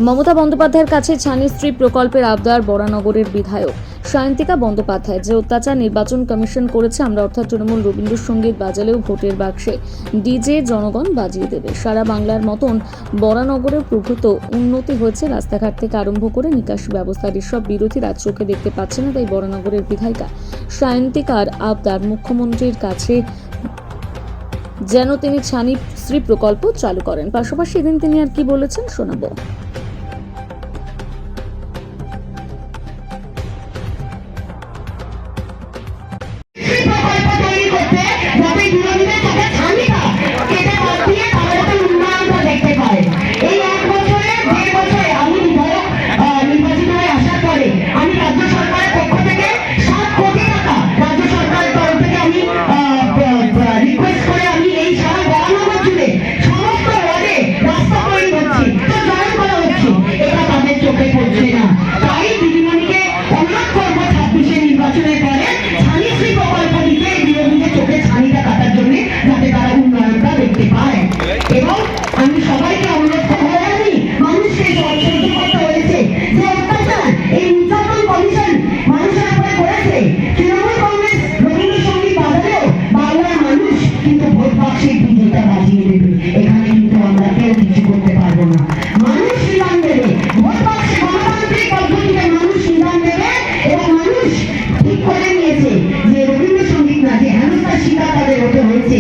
মমতা বন্দ্যোপাধ্যায়ের কাছে ছানি স্ত্রী প্রকল্পের আবদার বরানগরের বিধায়ক সায়ন্তিকা বন্দ্যোপাধ্যায়। যে অত্যাচার নির্বাচন কমিশন করেছে, আমরা অর্থাৎ তৃণমূল রবীন্দ্রসঙ্গীত বাজালেও ভোটের বাক্সে ডিজে জনগণ বাজিয়ে দেবে। সারা বাংলার মতন বরানগরের প্রভূত উন্নতি হয়েছে, রাস্তাঘাট থেকে আরম্ভ করে নিকাশি ব্যবস্থার। এসব বিরোধী রাজ্যকে দেখতে পাচ্ছে না, তাই বরানগরের বিধায়িকা সায়ন্তিকার আবদার মুখ্যমন্ত্রীর কাছে যেন তিনি ছানি স্ত্রী প্রকল্প চালু করেন। পাশাপাশি এদিন তিনি আর কি বলেছেন শোনাবো। এবং আমি সবাইকে অনুরোধ করবো, মানুষকে সহ্য করতে হয়েছে যে অত্যাচার এই নির্যাতন কমিশন মানুষের উপরে করেছে। তৃণমূল কংগ্রেস রবীন্দ্রসঙ্গীত বাজালেও বাংলার মানুষ কিন্তু ভোট বাক্সে ডিজেটা বাজিয়ে দেবে। এখানে কিন্তু আমরা কেউ কিছু করতে পারবো না। মানুষ নিদান দেবে, ভোট বাক্সে গণতান্ত্রিক পদ্ধতিতে মানুষ নিদান দেবে। এবং মানুষ ঠিক করে নিয়েছে যে রবীন্দ্রসঙ্গীত না, যে হেনস্থার শিকার তাদের হতে হয়েছে।